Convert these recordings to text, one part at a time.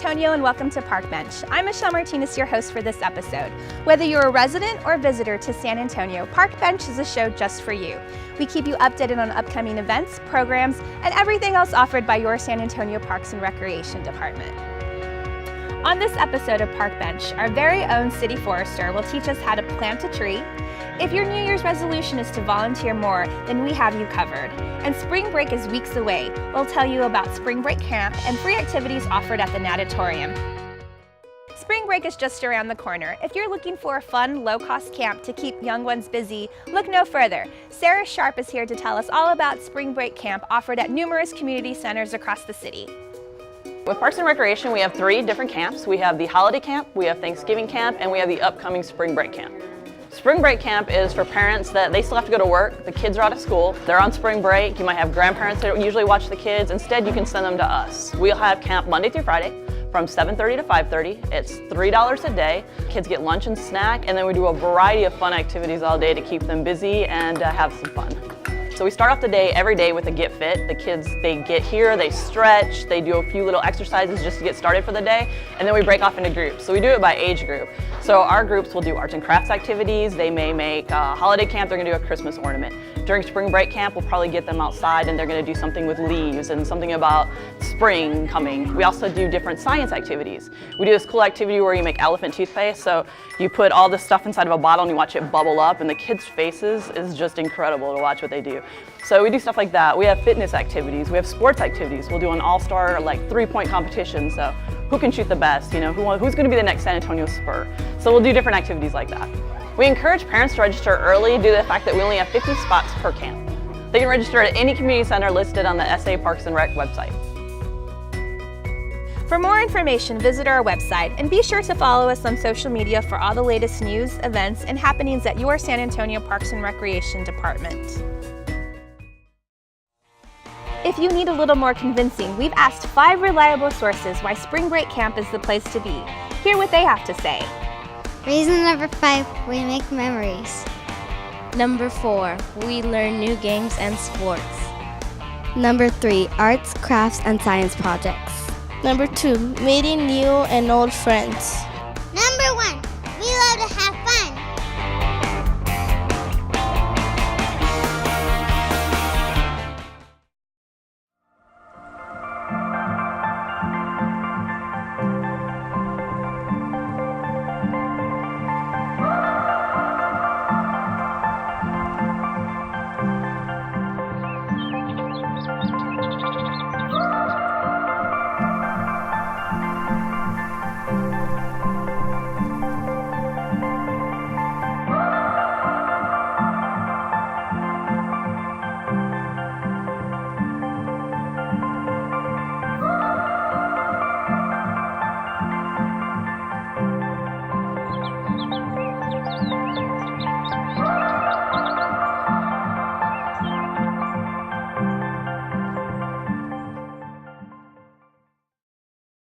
Antonio and welcome to Park Bench. I'm Michelle Martinez, your host for this episode. Whether you're a resident or visitor to San Antonio, Park Bench is a show just for you. We keep you updated on upcoming events, programs, and everything else offered by your San Antonio Parks and Recreation Department. On this episode of Park Bench, our very own city forester will teach us how to plant a tree. If your New Year's resolution is to volunteer more, then we have you covered. And spring break is weeks away. We'll tell you about spring break camp and free activities offered at the Natatorium. Spring break is just around the corner. If you're looking for a fun, low-cost camp to keep young ones busy, look no further. Sarah Sharp is here to tell us all about spring break camp offered at numerous community centers across the city. With Parks and Recreation, we have 3 different camps. We have the holiday camp, we have Thanksgiving camp, and we have the upcoming spring break camp. Spring break camp is for parents that they still have to go to work, the kids are out of school, they're on spring break, you might have grandparents that usually watch the kids. Instead, you can send them to us. We'll have camp Monday through Friday from 7:30 to 5:30. It's $3 a day. Kids get lunch and snack, and then we do a variety of fun activities all day to keep them busy and have some fun. So we start off the day every day with a Get Fit. The kids, they get here, they stretch, they do a few little exercises just to get started for the day, and then we break off into groups. So we do it by age group. So our groups will do arts and crafts activities. They may make a holiday camp, they're gonna do a Christmas ornament. During spring break camp, we'll probably get them outside and they're gonna do something with leaves and something about spring coming. We also do different science activities. We do this cool activity where you make elephant toothpaste. So you put all this stuff inside of a bottle and you watch it bubble up, and the kids' faces is just incredible to watch what they do. So we do stuff like that. We have fitness activities, we have sports activities. We'll do an all-star like 3-point competition. So who can shoot the best, you know, who's gonna be the next San Antonio Spur. So we'll do different activities like that. We encourage parents to register early due to the fact that we only have 50 spots per camp. They can register at any community center listed on the SA Parks and Rec website. For more information, visit our website and be sure to follow us on social media for all the latest news, events, and happenings at your San Antonio Parks and Recreation Department. If you need a little more convincing, we've asked 5 reliable sources why spring break camp is the place to be. Hear what they have to say. Reason number 5, we make memories. Number 4, we learn new games and sports. Number 3, arts, crafts, and science projects. Number 2, meeting new and old friends. Number 1, we love to have fun.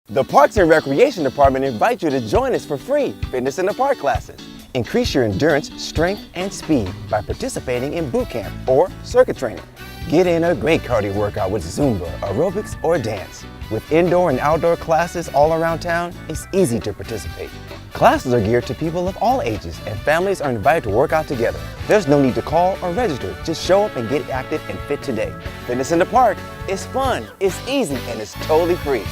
The Parks and Recreation Department invites you to join us for free Fitness in the Park classes. Increase your endurance, strength, and speed by participating in boot camp or circuit training. Get in a great cardio workout with Zumba, aerobics, or dance. With indoor and outdoor classes all around town, it's easy to participate. Classes are geared to people of all ages, and families are invited to work out together. There's no need to call or register. Just show up and get active and fit today. Fitness in the Park is fun, it's easy, and it's totally free.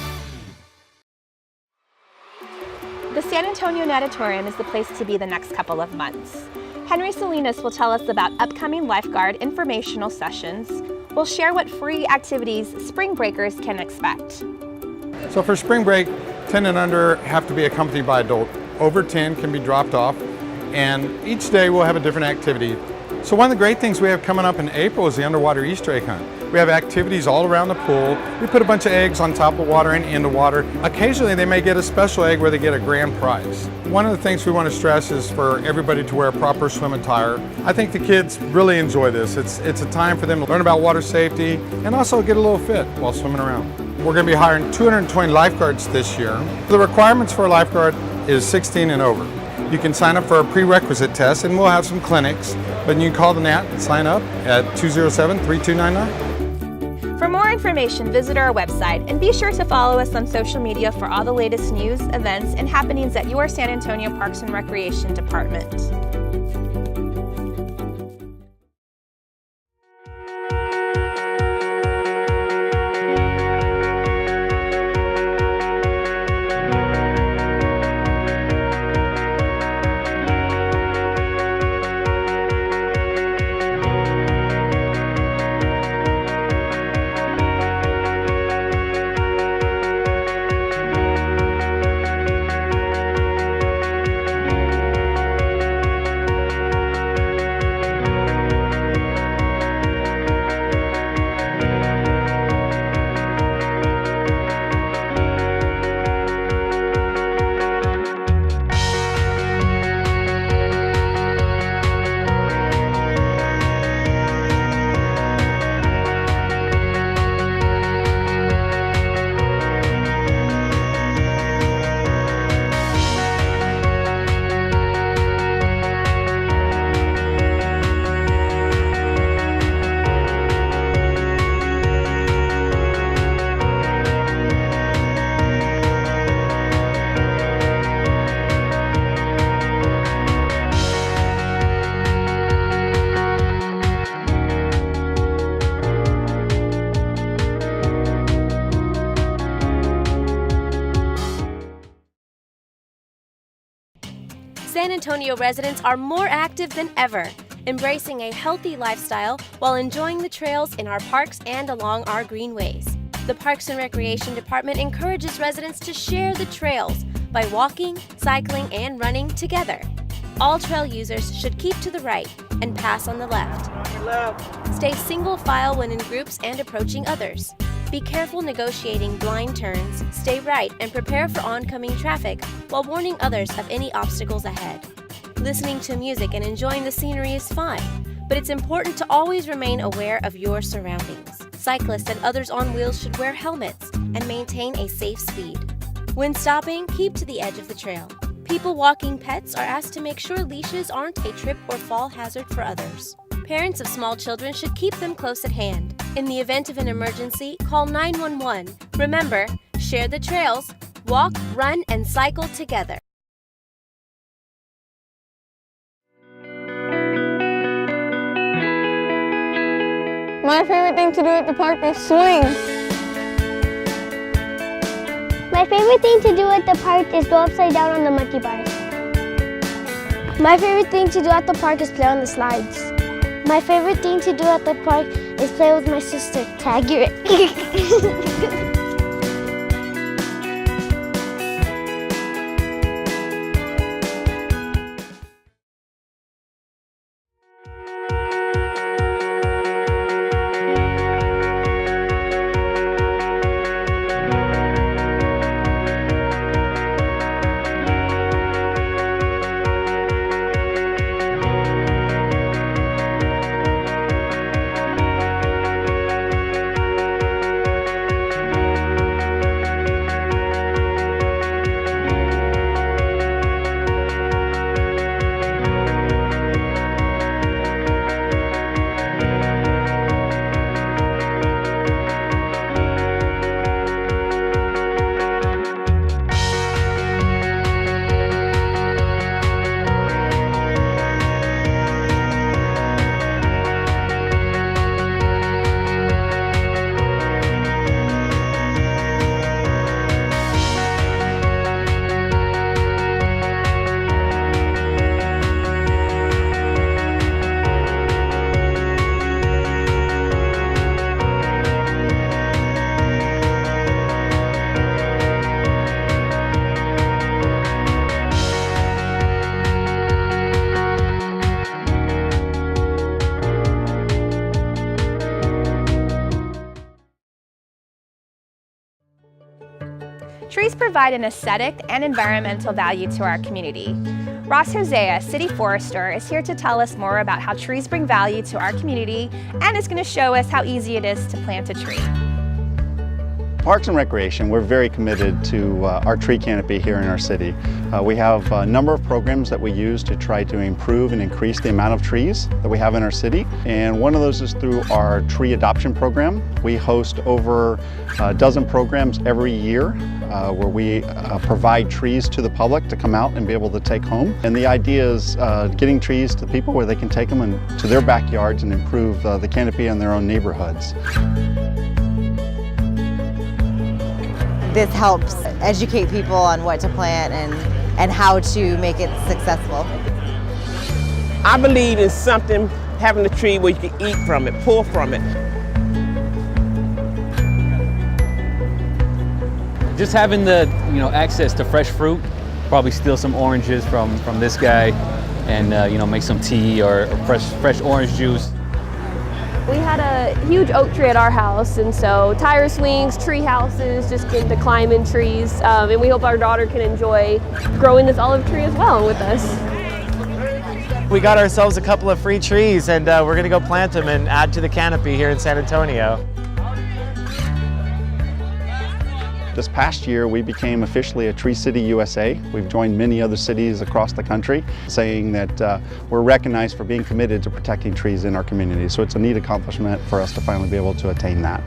The San Antonio Natatorium is the place to be the next couple of months. Henry Salinas will tell us about upcoming lifeguard informational sessions. We'll share what free activities spring breakers can expect. So for spring break, 10 and under have to be accompanied by adult. Over 10 can be dropped off, and each day we'll have a different activity. So one of the great things we have coming up in April is the underwater Easter egg hunt. We have activities all around the pool. We put a bunch of eggs on top of water and in the water. Occasionally they may get a special egg where they get a grand prize. One of the things we want to stress is for everybody to wear proper swim attire. I think the kids really enjoy this. It's a time for them to learn about water safety and also get a little fit while swimming around. We're going to be hiring 220 lifeguards this year. The requirements for a lifeguard is 16 and over. You can sign up for a prerequisite test and we'll have some clinics, but you can call the NAT and sign up at 207-3299. For more more information, visit our website and be sure to follow us on social media for all the latest news, events, and happenings at your San Antonio Parks and Recreation Department. San Antonio residents are more active than ever, embracing a healthy lifestyle while enjoying the trails in our parks and along our greenways. The Parks and Recreation Department encourages residents to share the trails by walking, cycling, and running together. All trail users should keep to the right and pass on the left. Stay single file when in groups and approaching others. Be careful negotiating blind turns, stay right, and prepare for oncoming traffic while warning others of any obstacles ahead. Listening to music and enjoying the scenery is fine, but it's important to always remain aware of your surroundings. Cyclists and others on wheels should wear helmets and maintain a safe speed. When stopping, keep to the edge of the trail. People walking pets are asked to make sure leashes aren't a trip or fall hazard for others. Parents of small children should keep them close at hand. In the event of an emergency, call 911. Remember, share the trails, walk, run, and cycle together. My favorite thing to do at the park is swing. My favorite thing to do at the park is go upside down on the monkey bars. My favorite thing to do at the park is play on the slides. My favorite thing to do at the park is play with my sister, tag it. Trees provide an aesthetic and environmental value to our community. Ross Hosea, City Forester, is here to tell us more about how trees bring value to our community and is going to show us how easy it is to plant a tree. Parks and Recreation, we're very committed to our tree canopy here in our city. We have a number of programs that we use to try to improve and increase the amount of trees that we have in our city. And one of those is through our tree adoption program. We host over a dozen programs every year where we provide trees to the public to come out and be able to take home. And the idea is getting trees to people where they can take them to their backyards and improve the canopy in their own neighborhoods. This helps educate people on what to plant and how to make it successful. I believe in something, having a tree where you can eat from it, pull from it. Just having the access to fresh fruit, probably steal some oranges from this guy and make some tea or fresh orange juice. We had a huge oak tree at our house, and so tire swings, tree houses, just getting to climb in trees, and we hope our daughter can enjoy growing this olive tree as well with us. We got ourselves a couple of free trees, and we're going to go plant them and add to the canopy here in San Antonio. This past year, we became officially a Tree City USA. We've joined many other cities across the country saying that we're recognized for being committed to protecting trees in our community. So it's a neat accomplishment for us to finally be able to attain that.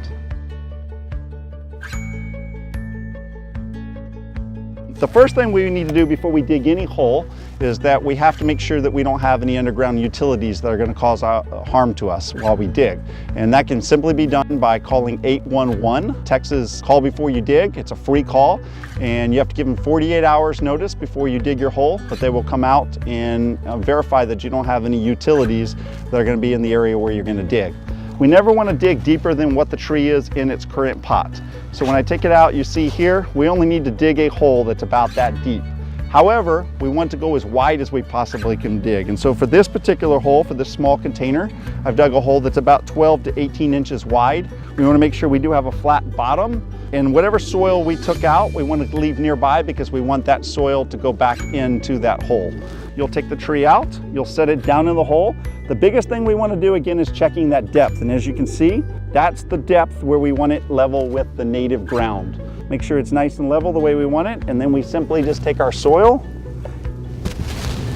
The first thing we need to do before we dig any hole is that we have to make sure that we don't have any underground utilities that are going to cause harm to us while we dig. And that can simply be done by calling 811, Texas Call Before You Dig. It's a free call, and you have to give them 48 hours notice before you dig your hole, but they will come out and verify that you don't have any utilities that are going to be in the area where you're going to dig. We never want to dig deeper than what the tree is in its current pot. So when I take it out, you see here, we only need to dig a hole that's about that deep. However, we want to go as wide as we possibly can dig. And so for this particular hole, for this small container, I've dug a hole that's about 12 to 18 inches wide. We want to make sure we do have a flat bottom. And whatever soil we took out, we want to leave nearby because we want that soil to go back into that hole. You'll take the tree out, you'll set it down in the hole. The biggest thing we want to do again is checking that depth. And as you can see, that's the depth where we want it level with the native ground. Make sure it's nice and level the way we want it, and then we simply just take our soil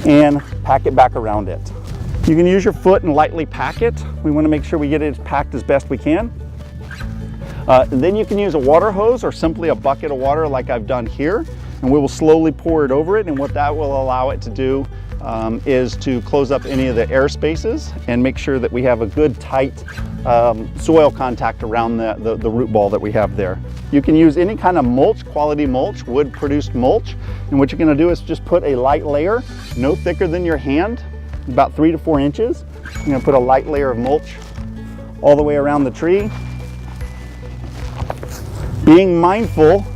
and pack it back around it. You can use your foot and lightly pack it. We want to make sure we get it packed as best we can. Then you can use a water hose or simply a bucket of water like I've done here, and we will slowly pour it over it, and what that will allow it to do is to close up any of the air spaces and make sure that we have a good tight soil contact around the root ball that we have there. You can use any kind of mulch, quality mulch, wood produced mulch, and what you're going to do is just put a light layer, no thicker than your hand, about 3 to 4 inches. You're going to put a light layer of mulch all the way around the tree, being mindful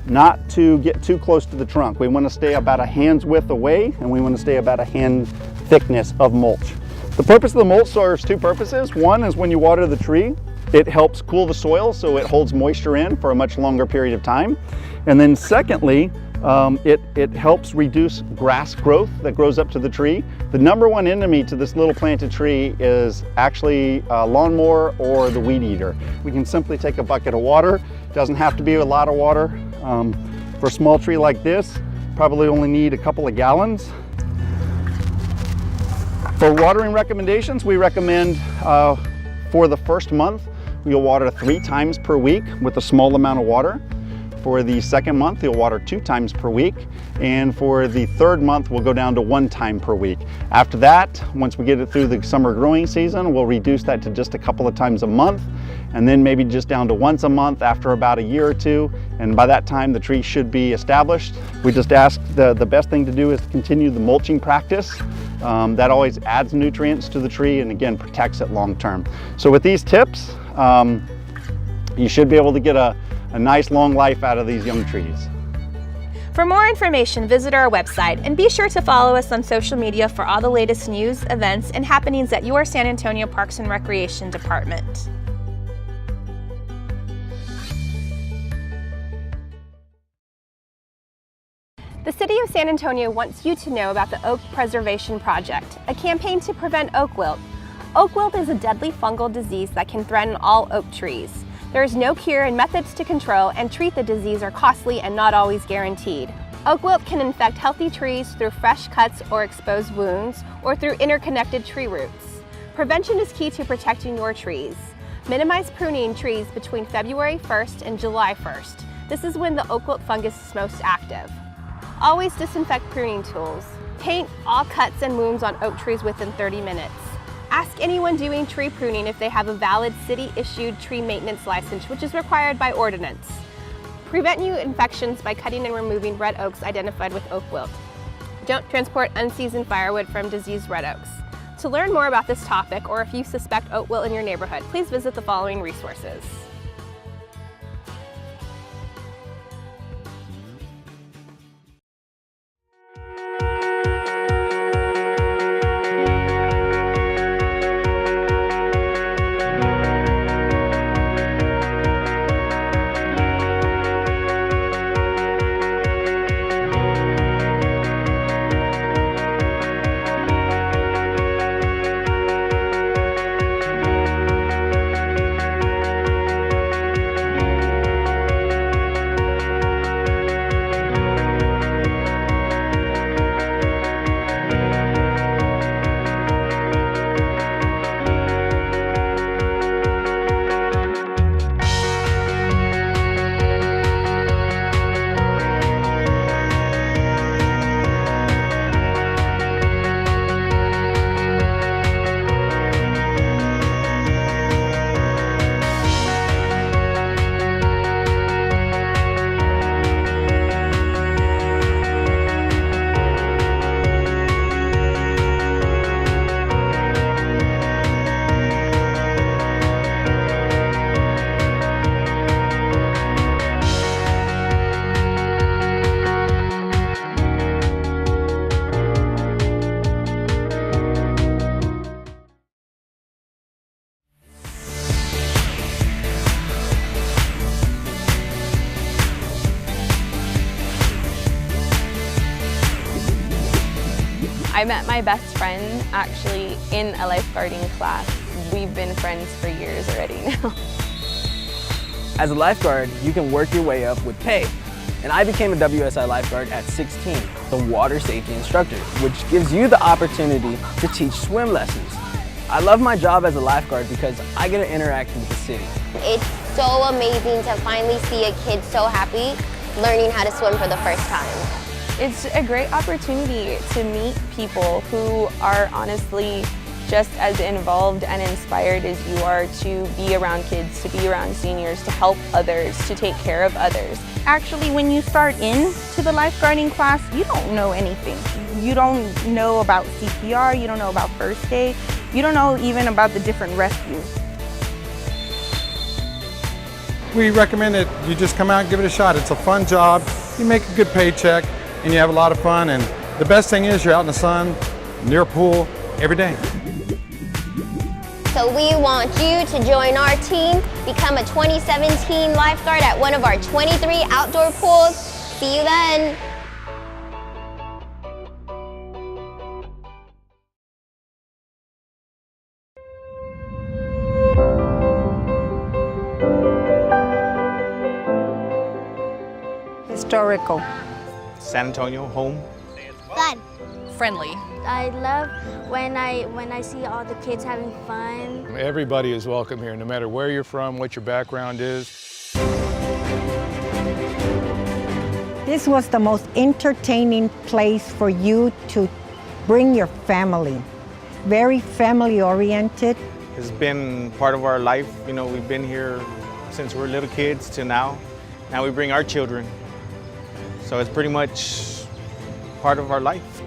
not to get too close to the trunk. We want to stay about a hand's width away, and we want to stay about a hand thickness of mulch. The purpose of the mulch serves two purposes. One is when you water the tree, it helps cool the soil so it holds moisture in for a much longer period of time. And then secondly, it helps reduce grass growth that grows up to the tree. The number one enemy to this little planted tree is actually a lawnmower or the weed eater. We can simply take a bucket of water. It doesn't have to be a lot of water. For a small tree like this, probably only need a couple of gallons. For watering recommendations, we recommend for the first month, you'll water 3 times per week with a small amount of water. For the second month, you'll water 2 times per week. And for the third month, we'll go down to 1 time per week. After that, once we get it through the summer growing season, we'll reduce that to just a couple of times a month, and then maybe just down to once a month after about a year or two. And by that time, the tree should be established. We just ask the best thing to do is to continue the mulching practice. That always adds nutrients to the tree and again, protects it long term. So with these tips, you should be able to get a nice long life out of these young trees. For more information, visit our website and be sure to follow us on social media for all the latest news, events, and happenings at your San Antonio Parks and Recreation Department. The City of San Antonio wants you to know about the Oak Preservation Project, a campaign to prevent oak wilt. Oak wilt is a deadly fungal disease that can threaten all oak trees. There is no cure, and methods to control and treat the disease are costly and not always guaranteed. Oak wilt can infect healthy trees through fresh cuts or exposed wounds, or through interconnected tree roots. Prevention is key to protecting your trees. Minimize pruning trees between February 1st and July 1st. This is when the oak wilt fungus is most active. Always disinfect pruning tools. Paint all cuts and wounds on oak trees within 30 minutes. Ask anyone doing tree pruning if they have a valid city-issued tree maintenance license, which is required by ordinance. Prevent new infections by cutting and removing red oaks identified with oak wilt. Don't transport unseasoned firewood from diseased red oaks. To learn more about this topic, or if you suspect oak wilt in your neighborhood, please visit the following resources. I met my best friend actually in a lifeguarding class. We've been friends for years already now. As a lifeguard, you can work your way up with pay. And I became a WSI lifeguard at 16, the water safety instructor, which gives you the opportunity to teach swim lessons. I love my job as a lifeguard because I get to interact with the city. It's so amazing to finally see a kid so happy learning how to swim for the first time. It's a great opportunity to meet people who are honestly just as involved and inspired as you are to be around kids, to be around seniors, to help others, to take care of others. Actually, when you start into the lifeguarding class, you don't know anything. You don't know about CPR, you don't know about first aid, you don't know even about the different rescues. We recommend that you just come out and give it a shot. It's a fun job, you make a good paycheck, and you have a lot of fun, and the best thing is you're out in the sun, near a pool, every day. So we want you to join our team, become a 2017 lifeguard at one of our 23 outdoor pools. See you then. Historical. San Antonio, home. Fun. Friendly. I love when I see all the kids having fun. Everybody is welcome here, no matter where you're from, what your background is. This was the most entertaining place for you to bring your family. Very family-oriented. It's been part of our life. You know, we've been here since we're little kids to now. Now we bring our children. So it's pretty much part of our life.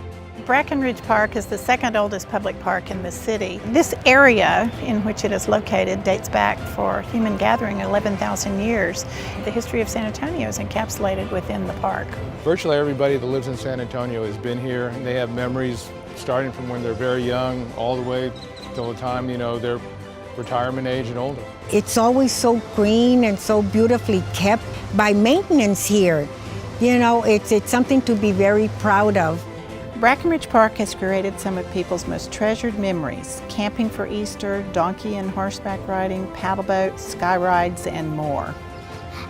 Brackenridge Park is the second oldest public park in the city. This area in which it is located dates back for human gathering 11,000 years. The history of San Antonio is encapsulated within the park. Virtually everybody that lives in San Antonio has been here, and they have memories starting from when they're very young all the way till the time, you know, they're retirement age and older. It's always so green and so beautifully kept by maintenance here. You know, it's something to be very proud of. Brackenridge Park has created some of people's most treasured memories: camping for Easter, donkey and horseback riding, paddle boats, sky rides, and more.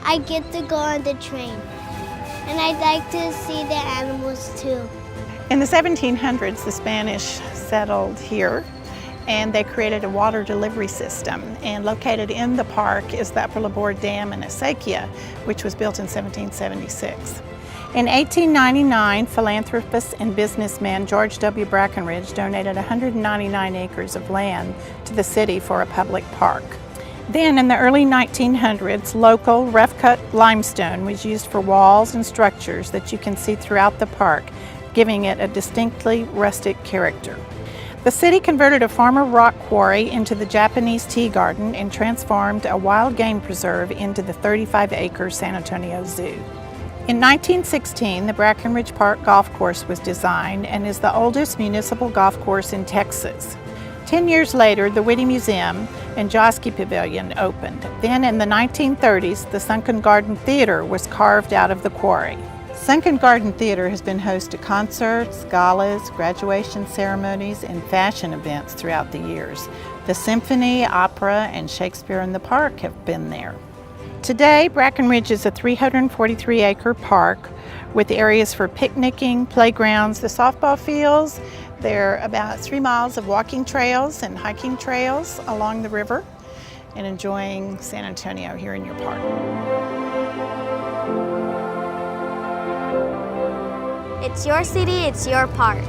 I get to go on the train, and I'd like to see the animals too. In the 1700s, the Spanish settled here, and they created a water delivery system. And located in the park is the Upper Labor Dam and acequia, which was built in 1776. In 1899, philanthropist and businessman George W. Brackenridge donated 199 acres of land to the city for a public park. Then in the early 1900s, local rough-cut limestone was used for walls and structures that you can see throughout the park, giving it a distinctly rustic character. The city converted a former rock quarry into the Japanese tea garden and transformed a wild game preserve into the 35-acre San Antonio Zoo. In 1916, the Brackenridge Park Golf Course was designed and is the oldest municipal golf course in Texas. 10 years later, the Whitty Museum and Joski Pavilion opened. Then in the 1930s, the Sunken Garden Theater was carved out of the quarry. Sunken Garden Theater has been host to concerts, galas, graduation ceremonies, and fashion events throughout the years. The symphony, opera, and Shakespeare in the Park have been there. Today, Brackenridge is a 343-acre park with areas for picnicking, playgrounds, the softball fields. There are about 3 miles of walking trails and hiking trails along the river, and enjoying San Antonio here in your park. It's your city, it's your park.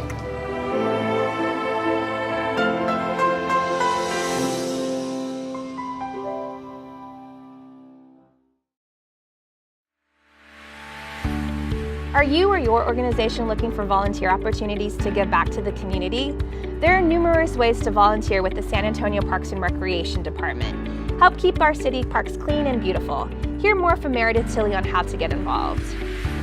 Are you or your organization looking for volunteer opportunities to give back to the community? There are numerous ways to volunteer with the San Antonio Parks and Recreation Department. Help keep our city parks clean and beautiful. Hear more from Meredith Tilley on how to get involved.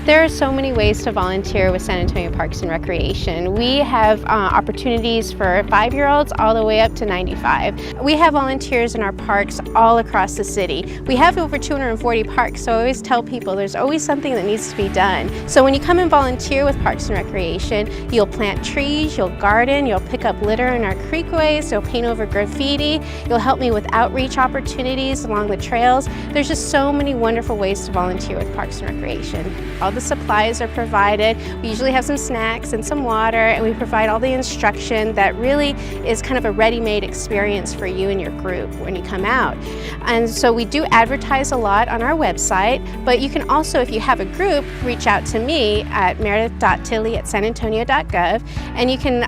There are so many ways to volunteer with San Antonio Parks and Recreation. We have opportunities for 5-year-olds all the way up to 95. We have volunteers in our parks all across the city. We have over 240 parks, so I always tell people there's always something that needs to be done. So when you come and volunteer with Parks and Recreation, you'll plant trees, you'll garden, you'll pick up litter in our creekways, you'll paint over graffiti, you'll help me with outreach opportunities along the trails. There's just so many wonderful ways to volunteer with Parks and Recreation. All the supplies are provided. We usually have some snacks and some water, and we provide all the instruction that really is kind of a ready-made experience for you and your group when you come out. And so we do advertise a lot on our website, but you can also, if you have a group, reach out to me at meredith.tilley@sanantonio.gov, and you can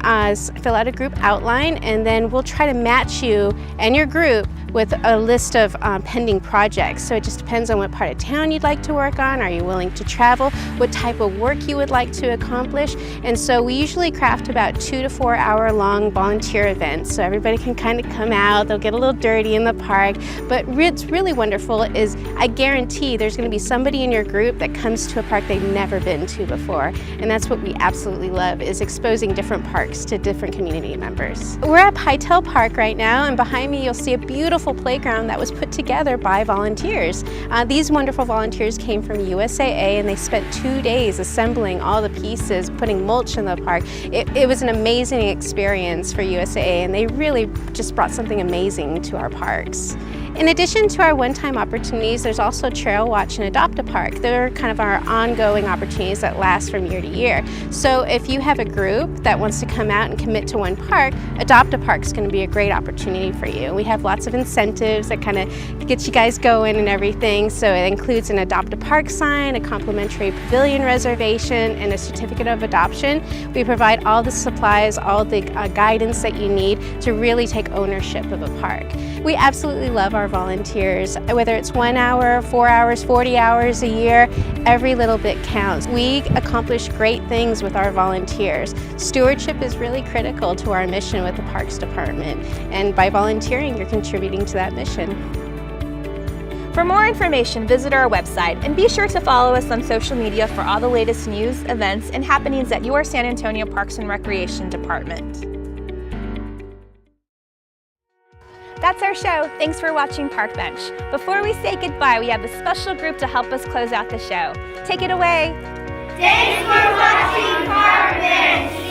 fill out a group outline, and then we'll try to match you and your group with a list of pending projects. So it just depends on what part of town you'd like to work on. Are you willing to travel? What type of work you would like to accomplish? And so we usually craft about 2 to 4 hour long volunteer events. So everybody can kind of come out, they'll get a little dirty in the park. But what's really wonderful is I guarantee there's gonna be somebody in your group that comes to a park they've never been to before. And that's what we absolutely love, is exposing different parks to different community members. We're at Pytel Park right now, and behind me you'll see a beautiful playground that was put together by volunteers. These wonderful volunteers came from USAA, and they spent 2 days assembling all the pieces, putting mulch in the park. It was an amazing experience for USAA, and they really just brought something amazing to our parks. In addition to our one-time opportunities, there's also Trail Watch and Adopt a Park. They're kind of our ongoing opportunities that last from year to year. So if you have a group that wants to come out and commit to one park, Adopt a Park is going to be a great opportunity for you. We have lots of incentives that kind of get you guys going and everything. So it includes an Adopt a Park sign, a complimentary pavilion reservation, and a certificate of adoption. We provide all the supplies, all the guidance that you need to really take ownership of a park. We absolutely love our volunteers. Whether it's 1 hour, 4 hours, 40 hours a year, every little bit counts. We accomplish great things with our volunteers. Stewardship is really critical to our mission with the Parks Department, and by volunteering, you're contributing to that mission. For more information, visit our website, and be sure to follow us on social media for all the latest news, events, and happenings at your San Antonio Parks and Recreation Department. That's our show. Thanks for watching Park Bench. Before we say goodbye, we have a special group to help us close out the show. Take it away. Thanks for watching Park Bench.